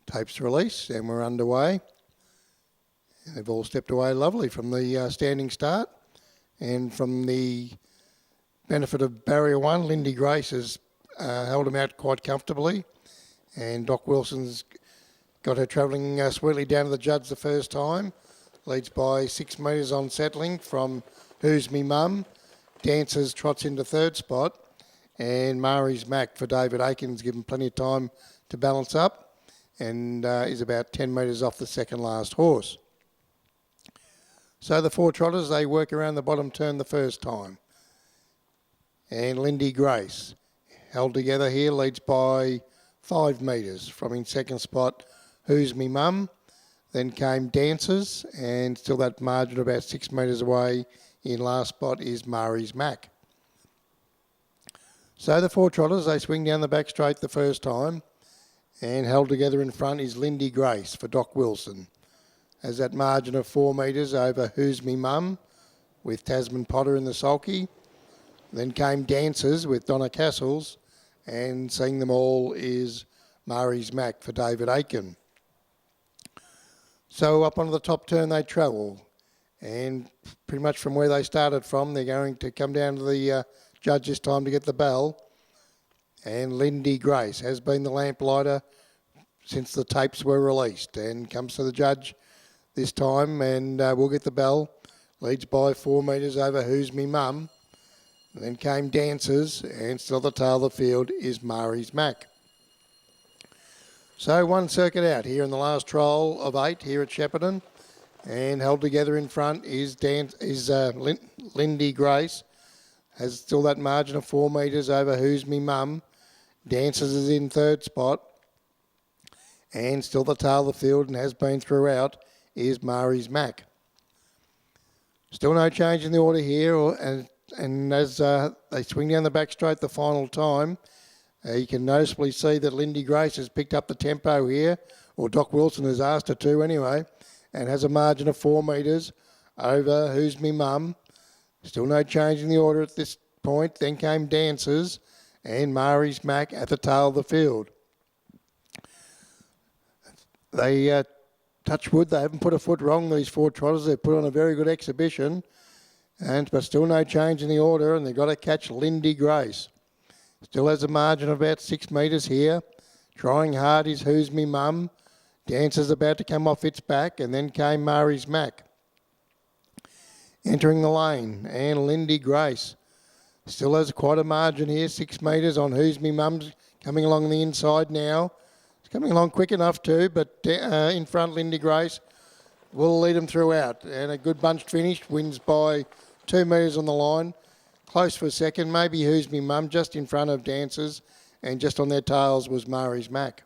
Tapes release, and we're underway. And they've all stepped away lovely from the standing start. And from the benefit of barrier one, Lindy Grace has held them out quite comfortably. And Doc Wilson's got her travelling sweetly down to the judge the first time. Leads by 6 metres on settling from Who's Me Mum. Dancers trots into third spot. And Mari's Mac for David Aikens, given plenty of time to balance up. And is about 10 metres off the second last horse. So the four trotters, they work around the bottom turn the first time. And Lindy Grace, held together here, leads by 5 metres. From in second spot, Who's Me Mum. Then came Dancers, and still that margin about 6 metres away in last spot is Mari's Mac. So the four trotters, they swing down the back straight the first time. And held together in front is Lindy Grace for Doc Wilson. Has that margin of 4 metres over Who's Me Mum with Tasman Potter in the sulky. Then came Dancers with Donna Castles, and seeing them all is Mari's Mac for David Aiken. So up onto the top turn they travel, and pretty much from where they started from, they're going to come down to the judge this time to get the bell. And Lindy Grace has been the lamplighter since the tapes were released and comes to the judge this time, and we'll get the bell. Leads by 4 metres over Who's Me Mum. And then came Dancers, and still at the tail of the field is Mari's Mac. So one circuit out here in the last trial of 8 here at Shepparton, and held together in front is Lindy Grace. Has still that margin of 4 metres over Who's Me Mum. Dancers is in third spot. And still the tail of the field, and has been throughout, is Mari's Mac. Still no change in the order here, and as they swing down the back straight the final time, you can noticeably see that Lindy Grace has picked up the tempo here, or Doc Wilson has asked her to anyway, and has a margin of 4 metres over Who's Me Mum. Still no change in the order at this point. Then came Dancers and Mari's Mac at the tail of the field. They touch wood, they haven't put a foot wrong, these four trotters. They've put on a very good exhibition, but still no change in the order, and they've got to catch Lindy Grace. Still has a margin of about 6 metres here. Trying hard is Who's Me Mum. Dancer's about to come off its back, and then came Mari's Mac. Entering the lane, and Lindy Grace still has quite a margin here, 6 metres on Who's Me Mum's coming along the inside now. It's coming along quick enough too, but in front Lindy Grace will lead them throughout. And a good bunched finish, wins by 2 metres on the line. Close for second, maybe Who's Me Mum, just in front of Dancers, and just on their tails was Mari's Mac.